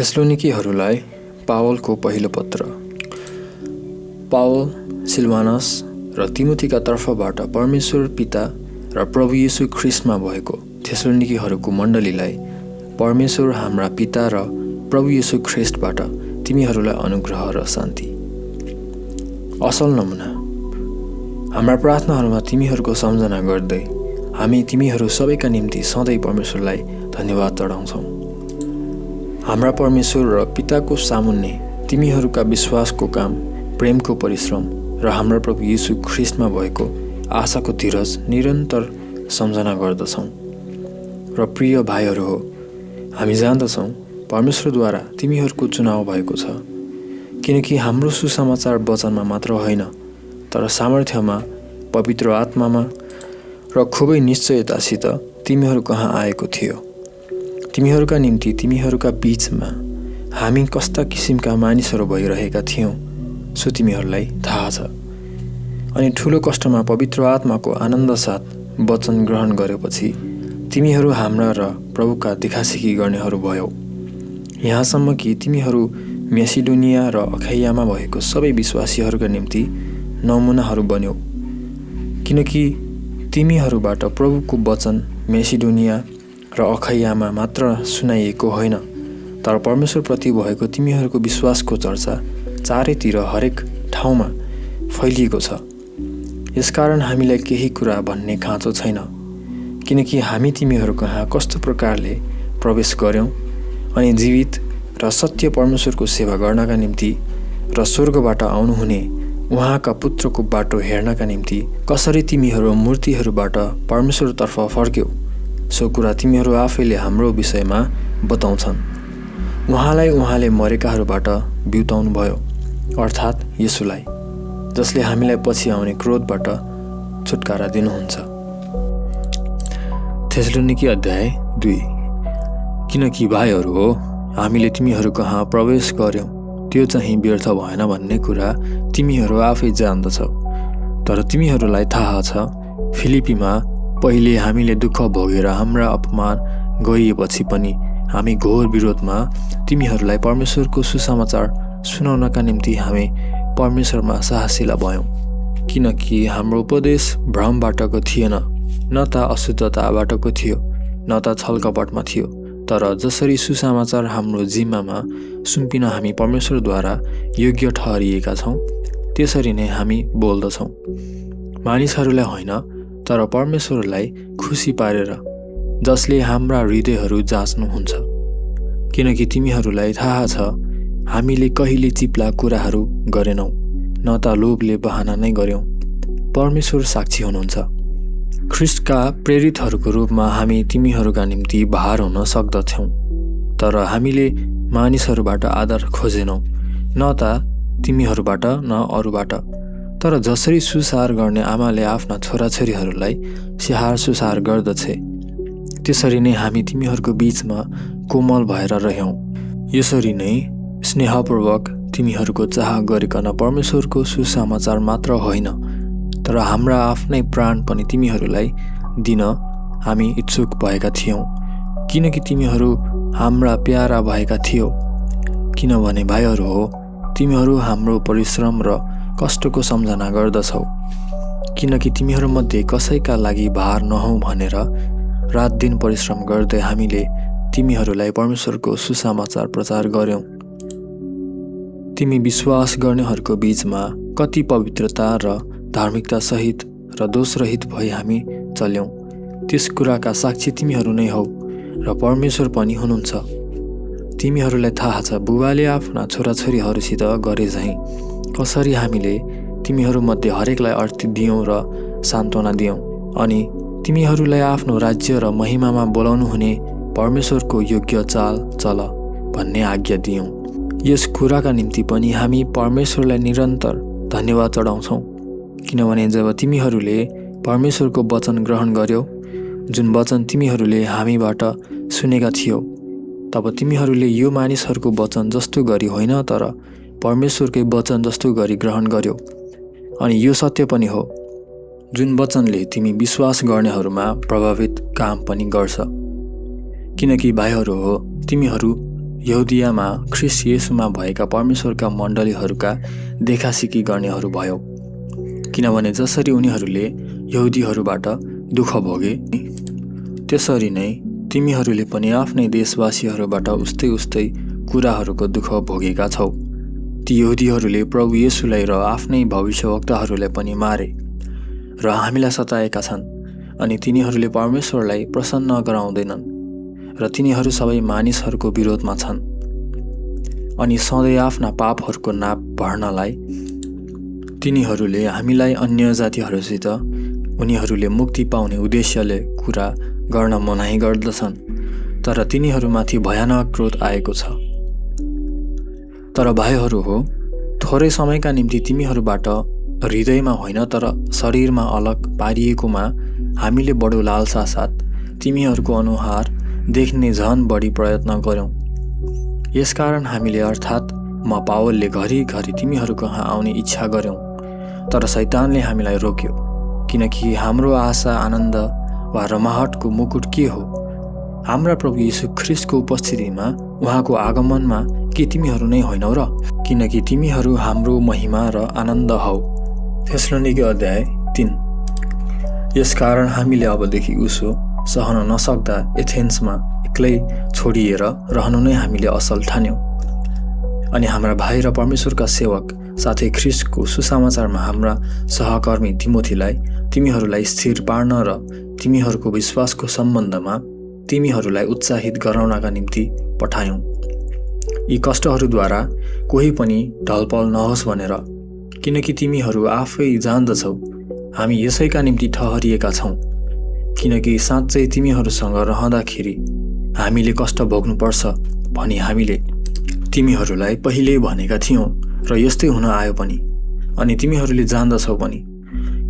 थेसलोनिकीहरूलाई पावलको पहिलो पत्र। पावल, सिलवानस र तिमोथीका तर्फबाट परमेश्वर पिता र प्रभु येशू ख्रिस्टमा भएको थेसलोनिकीहरूको मण्डलीलाई परमेश्वर हाम्रा पिता र प्रभु येशू ख्रिस्टबाट तिमीहरूलाई अनुग्रह र शान्ति। असल नमुना। हाम्रा प्रार्थनाहरूमा तिमीहरूको सम्झना गर्दै हामी तिमीहरू सबैका निम्ति सधैँ परमेश्वरलाई धन्यवाद चढाउँछौँ। हाम्रा परमेश्वर र पिताको सामुन्ने तिमीहरूका विश्वासको काम, प्रेमको परिश्रम र हाम्रा प्रभु येशू ख्रिस्टमा भएको आशाको धीरज निरन्तर सम्झना गर्दछौँ। र प्रिय भाइहरू हो, हामी जान्दछौँ परमेश्वरद्वारा तिमीहरूको चुनाव भएको छ, किनकि हाम्रो सुसमाचार वचनमा मात्र होइन तर सामर्थ्यमा, पवित्र आत्मामा र खुबै निश्चयतासित तिमीहरू कहाँ आएको थियो। तिमीहरूका निम्ति तिमीहरूका बीचमा हामी कस्ता किसिमका मानिसहरू भइरहेका थियौँ सो तिमीहरूलाई थाहा छ। अनि ठुलो कष्टमा पवित्र आत्माको आनन्द साथ वचन ग्रहण गरेपछि तिमीहरू हाम्रा र प्रभुका देखासेखी गर्नेहरू भयौ, यहाँसम्म कि तिमीहरू मेसिडोनिया र अखैयामा भएको सबै विश्वासीहरूका निम्ति नमुनाहरू बन्यौ। किनकि तिमीहरूबाट प्रभुको वचन मेसिडोनिया र अखैयामा मात्र सुनाइएको होइन, तर परमेश्वरप्रति भएको तिमीहरूको विश्वासको चर्चा चारैतिर हरेक ठाउँमा फैलिएको छ। यसकारण हामीलाई केही कुरा भन्ने खाँचो छैन, किनकि हामी तिमीहरू कहाँ कस्तो प्रकारले प्रवेश गर्यौँ अनि जीवित र सत्य परमेश्वरको सेवा गर्नका निम्ति र स्वर्गबाट आउनुहुने उहाँका पुत्रको बाटो हेर्नका निम्ति कसरी तिमीहरू मूर्तिहरूबाट परमेश्वरतर्फ फर्क्यौ सो कुरा तिमीहरू आफैले हाम्रो विषयमा बताउँछन्। उहाँले मरेकाहरूबाट बिउताउनु भयो, अर्थात् येशूलाई, जसले हामीलाई पछि आउने क्रोधबाट छुटकारा दिनुहुन्छ। थेसलोनिकी अध्याय 2। किनकि भाइहरू हो, हामीले तिमीहरू कहाँ प्रवेश गर्यौँ त्यो चाहिँ व्यर्थ भएन भन्ने कुरा तिमीहरू आफै जान्दछौ। तर तिमीहरूलाई थाहा छ, फिलिपीमा पहिले हामीले दुःख भोगेर हाम्रा अपमान गरिएपछि पनि हामी घोर विरोधमा तिमीहरूलाई परमेश्वरको सुसमाचार सुनाउनका निम्ति हामी परमेश्वरमा साहसिला भयौँ। किनकि हाम्रो उपदेश भ्रमबाटको थिएन, न त अशुद्धताबाटको थियो, न त छलकपटमा थियो, तर जसरी सुसमाचार हाम्रो जिम्मामा सुम्पिन हामी परमेश्वरद्वारा योग्य ठहरिएका छौँ त्यसरी नै हामी बोल्दछौँ। मानिसहरूलाई होइन तर परमेश्वरलाई खुसी पारेर, जसले हाम्रा हृदयहरू जाँच्नुहुन्छ। किनकि तिमीहरूलाई थाहा छ हामीले कहिले चिप्ला कुराहरू गरेनौँ, न त लोभले बहाना नै गर्यौँ। परमेश्वर साक्षी हुनुहुन्छ। ख्रिस्टका प्रेरितहरूको रूपमा हामी तिमीहरूका निम्ति भार हुन सक्दथ्यौँ, तर हामीले मानिसहरूबाट आदर खोजेनौँ, न त तिमीहरूबाट न अरूबाट। तर जसरी सुसार गर्ने आमाले आफ्ना छोराछोरीहरूलाई स्याहार सुसार गर्दछे, त्यसरी नै हामी तिमीहरूको बीचमा कोमल भएर रह्यौँ। यसरी नै स्नेहपूर्वक तिमीहरूको चाह गरिकन परमेश्वरको सुसमाचार मात्र होइन तर हाम्रा आफ्नै प्राण पनि तिमीहरूलाई दिन हामी इच्छुक भएका थियौँ, किनकि तिमीहरू हाम्रा प्यारा भएका थियौ। किनभने भाइहरू हो, तिमीहरू हाम्रो परिश्रम र कष्टको सम्झना गर्दछौ। किनकि तिमीहरूमध्ये कसैका लागि भार नहौ भनेर रात दिन परिश्रम गर्दै हामीले तिमीहरूलाई परमेश्वरको सुसमाचार प्रचार गर्यौँ। तिमी विश्वास गर्नेहरूको बीचमा कति पवित्रता र धार्मिकता सहित र दोषरहित भई हामी चल्यौँ, त्यस कुराका साक्षी तिमीहरू नै हौ र परमेश्वर पनि हुनुहुन्छ। तिमीहरूलाई थाहा छ बुबाले आफ्ना छोराछोरीहरूसित गरे झैँ कसरी हामीले तिमीहरूमध्ये हरेकलाई अर्थ दियौँ र सान्त्वना दियौँ, अनि तिमीहरूलाई आफ्नो राज्य र महिमामा बोलाउनु हुने परमेश्वरको योग्य चाल चल भन्ने आज्ञा दियौँ। यस कुराका निम्ति पनि हामी परमेश्वरलाई निरन्तर धन्यवाद चढाउँछौँ। किनभने जब तिमीहरूले परमेश्वरको वचन ग्रहण गर्यौ, जुन वचन तिमीहरूले हामीबाट सुनेका थियौ, तब तिमीहरूले यो मानिसहरूको वचन जस्तो गरी होइन तर परमेश्वरकै वचन जस्तो गरी ग्रहण गर्यौ। अनि यो सत्य पनि हो, जुन वचनले तिमी विश्वास गर्नेहरूमा प्रभावित काम पनि गर्छ। किनकि भाइहरू हो, तिमीहरू यहुदियामा ख्रिस्ट येशूमा भएका परमेश्वरका मण्डलीहरूका देखासिकी गर्नेहरू भयो। किनभने जसरी उनीहरूले यहुदीहरूबाट दुःख भोगे, त्यसरी नै तिमीहरूले पनि आफ्नै देशवासीहरूबाट उस्तै कुराहरूको दुःख भोगेका छौ। ती यहुदीहरूले प्रभु येशूलाई र आफ्नै भविष्यवक्ताहरूलाई पनि मारे र हामीलाई सताएका छन्, अनि तिनीहरूले परमेश्वरलाई प्रसन्न गराउँदैनन् र तिनीहरू सबै मानिसहरूको विरोधमा छन्। अनि सधैँ आफ्ना पापहरूको नाप भर्नलाई तिनीहरूले हामीलाई अन्य जातिहरूसित उनीहरूले मुक्ति पाउने उद्देश्यले कुरा गर्न मनाही गर्दछन्, तर तिनीहरूमाथि भयानक क्रोध आएको छ। तर भाइहरू हो, थोरै समयका निम्ति तिमीहरूबाट हृदयमा होइन तर शरीरमा अलग पारिएकोमा हामीले बडो लालसा साथ तिमीहरूको अनुहार देख्ने झन बढी प्रयत्न गर्यौँ। यसकारण हामीले अर्थात् म पावलले घरिघरि तिमीहरू कहाँ आउने इच्छा गर्यौँ, तर शैतानले हामीलाई रोक्यो, किनकि हाम्रो आशा आनन्द वा रमाहटको मुकुट के हो? हाम्रा प्रभु यीशु ख्रिस्टको उपस्थितिमा उहाँको आगमनमा के तिमीहरू नै होइनौ र? किनकि तिमीहरू हाम्रो महिमा र आनन्द हौ। थेसलोनिके अध्याय 3। यसकारण हामीले अबदेखि उसो सहन नसक्दा एथेन्समा एक्लै छोडिएर रहनु नै हामीले असल ठान्यौँ। अनि हाम्रा भाइ र परमेश्वरका सेवक साथै ख्रिस्टको सुसमाचारमा हाम्रा सहकर्मी तिमोथीलाई तिमीहरूलाई स्थिर पार्न र तिमीहरूको विश्वासको सम्बन्धमा तिमीहरूलाई उत्साहित गराउनका निम्ति पठायौँ। यी कष्टहरूद्वारा कोही पनि ढलपल नहोस् भनेर, किनकि तिमीहरू आफै जान्दछौ हामी यसैका निम्ति ठहरिएका छौँ। किनकि साँच्चै तिमीहरूसँग रहँदाखेरि हामीले कष्ट भोग्नुपर्छ भनी हामीले तिमीहरूलाई पहिल्यै भनेका थियौँ र यस्तै हुन आयो पनि, अनि तिमीहरूले जान्दछौ पनि।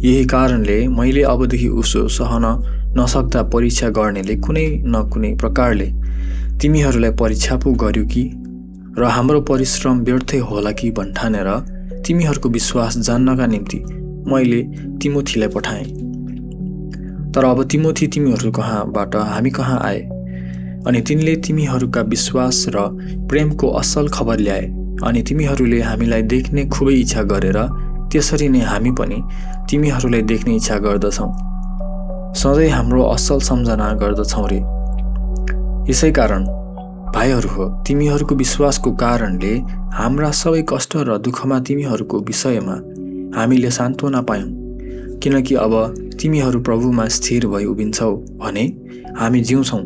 यही कारणले मैले अबदेखि उसो सहन नसक्दा परीक्षा गर्नेले कुनै न कुनै प्रकारले तिमीहरूलाई परीक्षा पो गर्यो कि, र हाम्रो परिश्रम व्यर्थै होला कि भन्ठानेर तिमीहरूको विश्वास जान्नका निम्ति मैले तिमोथीलाई पठाएँ। तर अब तिमोथी तिमीहरू कहाँबाट हामी कहाँ आए, अनि तिनले तिमीहरूका विश्वास र प्रेमको असल खबर ल्याए, अनि तिमीहरूले हामीलाई देख्ने खुबै इच्छा गरेर त्यसरी नै हामी पनि तिमीहरूलाई देख्ने इच्छा गर्दछौँ। सधैँ हाम्रो असल सम्झना गर्दछौँ रे। यसै कारण भाइहरू हो, तिमीहरूको विश्वासको कारणले हाम्रा सबै कष्ट र दुःखमा तिमीहरूको विषयमा हामीले सान्त्वना पायौँ। किनकि अब तिमीहरू प्रभुमा स्थिर भई उभिन्छौ भने हामी जिउँछौँ।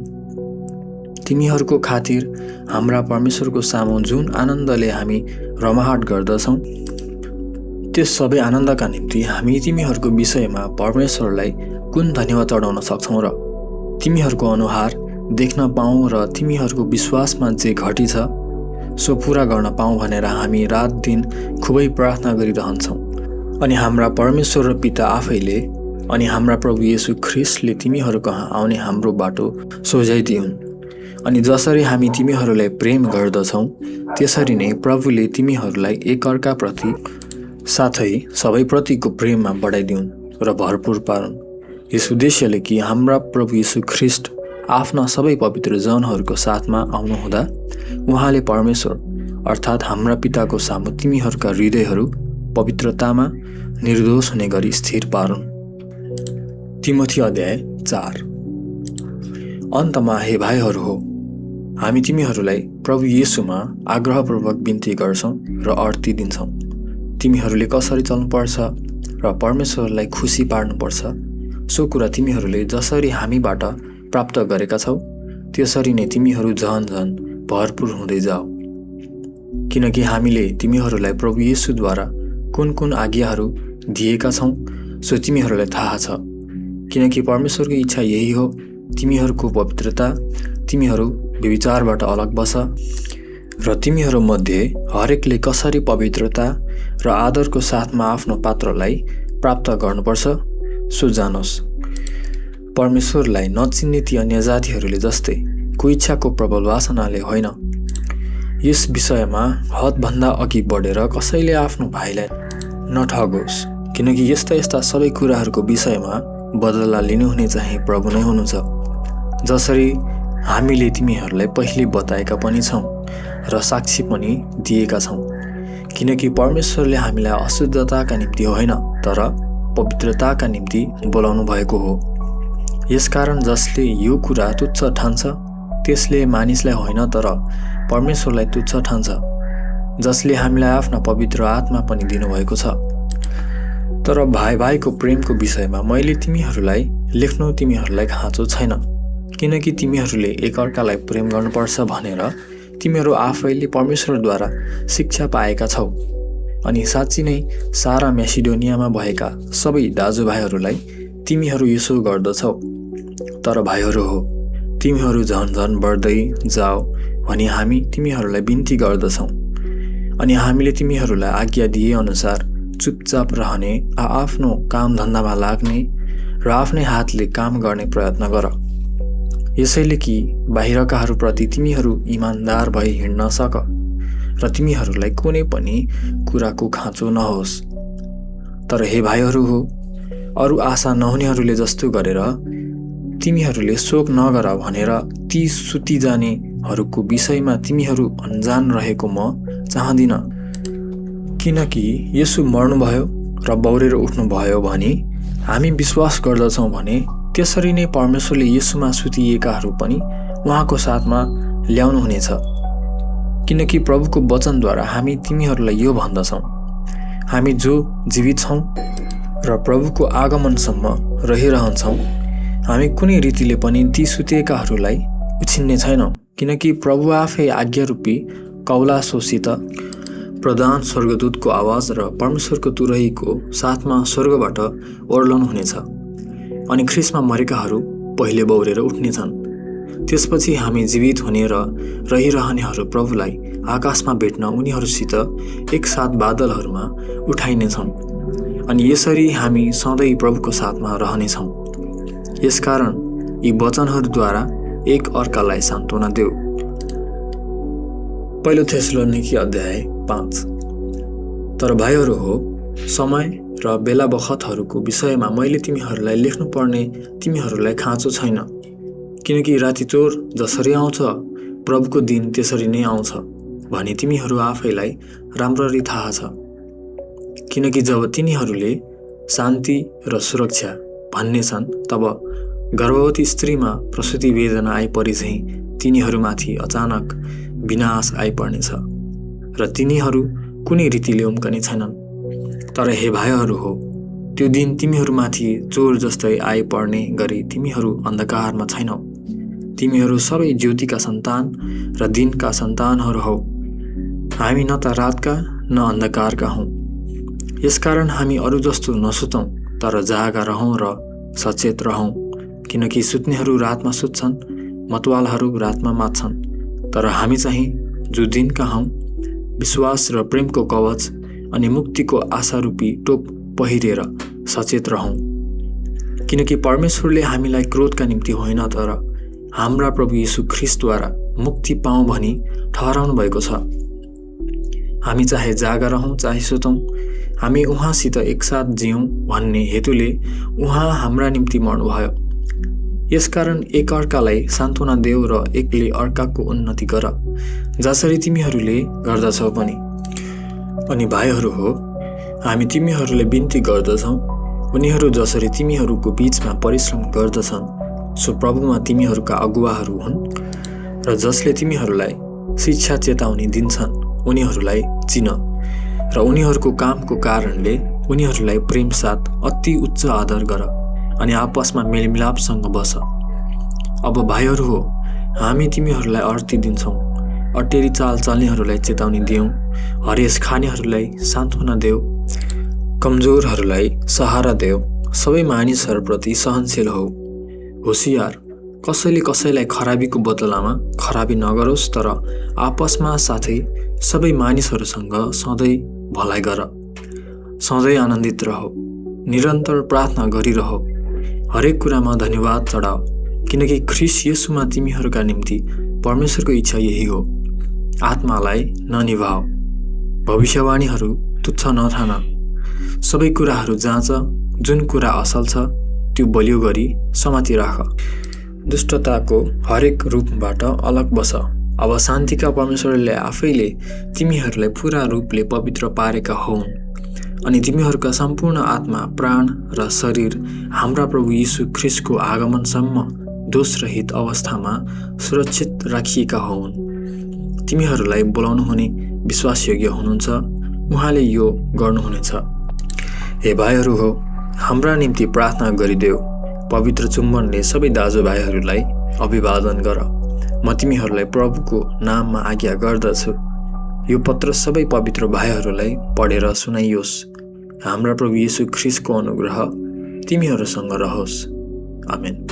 तिमीहरूको खातिर हाम्रा परमेश्वरको सामु जुन आनन्दले हामी रमाहट गर्दछौँ, त्यस सबै आनन्दका निम्ति हामी तिमीहरूको विषयमा परमेश्वरलाई कुन धन्यवाद चढाउन सक्छौँ र? तिमीहरूको अनुहार देख्न पाऊँ र तिमीहरूको विश्वासमा जे घटी छ सो पुरा गर्न पाऊँ भनेर हामी रात दिन खुबै प्रार्थना गरिरहन्छौँ। अनि हाम्रा परमेश्वर र पिता आफैले अनि हाम्रा प्रभु येशू ख्रिस्टले तिमीहरू कहाँ आउने हाम्रो बाटो सोझाइदिउन्। अनि जसरी हामी तिमीहरूलाई प्रेम गर्दछौँ त्यसरी नै प्रभुले तिमीहरूलाई एकअर्काप्रति साथै सबैप्रतिको प्रेममा बढाइदिउन् र भरपुर पारुन्। यस उद्देश्यले कि हाम्रा प्रभु येशू ख्रिस्ट आफ्ना सबै पवित्र जनहरूको साथमा आउनुहुँदा उहाँले परमेश्वर अर्थात् हाम्रा पिताको सामु तिमीहरूका हृदयहरू पवित्रतामा निर्दोष हुने गरी स्थिर पारुन्। तिमोथी अध्याय 4। अन्तमा हे भाइहरू हो, हामी तिमीहरूलाई प्रभु येशूमा आग्रहपूर्वक बिन्ती गर्छौँ र अर्ती दिन्छौँ। तिमीहरूले कसरी चल्नुपर्छ र परमेश्वरलाई खुसी पार्नुपर्छ सो कुरा तिमीहरूले जसरी हामीबाट प्राप्त गरेका छौ त्यसरी नै तिमीहरू झन झन भरपुर हुँदै जाऊ। किनकि हामीले तिमीहरूलाई प्रभु येशूद्वारा कुन कुन आज्ञाहरू दिएका छौँ सो तिमीहरूलाई थाहा छ। किनकि परमेश्वरको इच्छा यही हो, तिमीहरूको पवित्रता, तिमीहरू व्यभिचारबाट अलग बस र तिमीहरू मध्ये हरेकले कसरी पवित्रता र आदरको साथमा आफ्नो पात्रलाई प्राप्त गर्नुपर्छ सो जानोस्। परमेश्वरलाई नचिन्ने ती अन्य जातिहरूले जस्तै कुइच्छाको प्रबल वासनाले होइन। यस विषयमा हदभन्दा अघि बढेर कसैले आफ्नो भाइलाई नठगोस्, किनकि यस्ता सबै कुराहरूको विषयमा बदला लिनुहुने चाहिँ प्रभु नै हुनुहुन्छ। जसरी हामीले तिमीहरूलाई पहिले बताएका पनि छौँ र साक्षी पनि दिएका छौँ, किनकि परमेश्वरले हामीलाई अशुद्धताका निम्ति होइन तर पवित्रताका निम्ति बोलाउनु भएको हो। यसकारण जसले यो कुरा तुच्छ ठान्छ त्यसले मानिसलाई होइन तर परमेश्वरलाई तुच्छ ठान्छ, जसले हामीलाई आफ्ना पवित्र आत्मा पनि दिनुभएको छ। तर भाइ भाइको प्रेमको विषयमा मैले तिमीहरूलाई लेख्नु तिमीहरूलाई खाँचो छैन, किनकि तिमीहरूले एकअर्कालाई प्रेम गर्नुपर्छ भनेर तिमीहरू आफैले परमेश्वरद्वारा शिक्षा पाएका छौ। अनि साँच्ची नै सारा म्यासिडोनियामा भएका सबै दाजुभाइहरूलाई तिमीहरू यसो गर्दछौ। तर भाइहरू हो, तिमीहरू झन बढ्दै जाओ भनी हामी तिमीहरूलाई बिन्ती गर्दछौँ। अनि हामीले तिमीहरूलाई आज्ञा दिए अनुसार चुपचाप रहने, आफ्नो काम धन्दामा लाग्ने र आफ्नै हातले काम गर्ने प्रयत्न गर, यसैले कि बाहिरकाहरूप्रति तिमीहरू इमान्दार भई हिँड्न सक र तिमीहरूलाई कुनै पनि कुराको खाँचो नहोस्। तर हे भाइहरू हो, अरू आशा नहुनेहरूले जस्तो गरेर तिमीहरूले शोक नगर भनेर ती सुति जानेहरूको विषयमा तिमीहरू अनजान रहेको म चाहदिन, किनकि यसो मर्नुभयो र बौरेर उठ्नुभयो भनी हामी विश्वास गर्दछौँ भने त्यसरी नै परमेश्वरले यसुमा सुतिएकाहरू पनि उहाँको साथमा ल्याउनुहुनेछ। किनकि प्रभुको वचनद्वारा हामी तिमीहरूलाई यो भन्दछौँ, हामी जो जीवित छौँ र प्रभुको आगमनसम्म रहिरहन्छौँ, हामी कुनै रीतिले पनि ती सुतेकाहरूलाई उछिन्ने छैनौँ। किनकि प्रभु आफै आज्ञारूपी कौलासोसित प्रधान स्वर्गदूतको आवाज र परमेश्वरको तुरहीको साथमा स्वर्गबाट ओर्लनुहुनेछ, अनि ख्रिस्टमा मरेकाहरू पहिले बौरेर उठ्नेछन्। त्यसपछि हामी जीवित हुने र रहिरहनेहरू प्रभुलाई आकाशमा भेट्न उनीहरूसित एकसाथ बादलहरूमा उठाइनेछौँ, अनि यसरी हामी सधैँ प्रभुको साथमा रहनेछौँ। यसकारण यी वचनहरूद्वारा एक अर्कालाई सान्त्वना देऊ। पहिलो थेसलोनिकी अध्याय 5। तर भाइहरू हो, समय र बेला बखतहरूको विषयमा मैले तिमीहरूलाई लेख्नुपर्ने तिमीहरूलाई खाँचो छैन, किनकि रातिचोर जसरी आउँछ प्रभुको दिन त्यसरी नै आउँछ भने तिमीहरू आफैलाई राम्ररी थाहा छ। किनकि जब तिनीहरूले शान्ति र सुरक्षा भन्नेछन् तब गर्भवती स्त्रीमा प्रसुति वेदना आइपरि झैँ तिनीहरूमाथि अचानक विनाश आइपर्नेछ र तिनीहरू कुनै रीतिले उम्कने छैनन्। तर हे भाइहरू हो, त्यो दिन तिमीहरूमाथि चोर जस्तै आइपर्ने गरी तिमीहरू अन्धकारमा छैनौ। तिमीहरू सबै ज्योतिका सन्तान र दिनका सन्तानहरू हौ। हामी न त रातका न अन्धकारका हौँ। यसकारण हामी अरू जस्तो नसुतौँ, तर जागा रहौँ र सचेत रहौँ, किनकि सुत्नेहरू रातमा सुत्छन्, मतवालाहरू रातमा मात्छन्। तर हामी चाहिँ जो दिनका हौँ विश्वास र प्रेमको कवच अनि मुक्तिको आशारूपी टोप पहिरेर सचेत रहौँ। किनकि परमेश्वरले हामीलाई क्रोधका निम्ति होइन तर हाम्रा प्रभु यीशु ख्रिस्टद्वारा मुक्ति पाऊँ भनी ठहराउनु भएको छ। हामी चाहे जागा रहौँ चाहे सुतौँ, हामी उहाँसित एकसाथ जियौँ भन्ने हेतुले उहाँ हाम्रा निम्ति मर्नुभयो। यसकारण एकअर्कालाई सान्त्वना देऊ र एकले अर्काको उन्नति गर, जसरी तिमीहरूले गर्दछौ पनि। अनि भाइहरू हो, हामी तिमीहरूले बिन्ती गर्दछौँ, उनीहरू जसरी तिमीहरूको बीचमा परिश्रम गर्दछन् सो प्रभुमा तिमीहरूका अगुवाहरू हुन्, र जसले तिमीहरूलाई शिक्षा चेतावनी दिन्छन् उनीहरूलाई चिन र उनीहरूको कामको कारणले उनीहरूलाई प्रेम साथ अति उच्च आदर गर अनि आपसमा मेलमिलापसँग बस। अब भाइहरू हो, हामी तिमीहरूलाई अर्ती दिन्छौँ, अटेरी चाल चल्नेहरूलाई चेतावनी दियौँ, हरेस खानेहरूलाई सान्त्वना देऊ, कमजोरहरूलाई सहारा देऊ, सबै मानिसहरूप्रति सहनशील हौ। होसियार, कसैले कसैलाई खराबीको बदलामा खराबी नगरोस्, तर आपसमा साथै सबै मानिसहरूसँग सधैँ भलाइ गर। सधैँ आनन्दित रह, निरन्तर प्रार्थना गरिरह, हरेक कुरामा धन्यवाद चढाओ, किनकि ख्रिस्ट येशूमा तिमीहरूका निम्ति परमेश्वरको इच्छा यही हो। आत्मालाई ननिभाओ, भविष्यवाणीहरू तुच्छ नठान, सबै कुराहरू जाँच, जुन कुरा असल छ त्यो बलियो गरी समाति राख। दुष्टताको हरेक रूपबाट अलग बस। अब शान्तिका परमेश्वरले आफैले तिमीहरूलाई पूरा रूपले पवित्र पारेका हुन् अनि तिमीहरूका सम्पूर्ण आत्मा, प्राण र शरीर हाम्रा प्रभु यीशु ख्रीष्टको आगमनसम्म दोषरहित अवस्थामा सुरक्षित राखिएका हुन्। तिमीहरूलाई बोलाउनुहुने विश्वासयोग्य हुनुहुन्छ, उहाँले यो गर्नुहुनेछ। हे भाइहरू हो, हाम्रा निम्ति प्रार्थना गरिदेऊ। पवित्र चुम्बनले सबै दाजुभाइहरूलाई अभिवादन गर। म तिमीहरूलाई प्रभुको नाममा आज्ञा गर्दछु। यो पत्र सबै पवित्र भाइहरूलाई पढेर सुनाइयोस्। हाम्रा प्रभु येशू ख्रीष्टको अनुग्रह तिमीहरूसँग रहोस्। आमेन।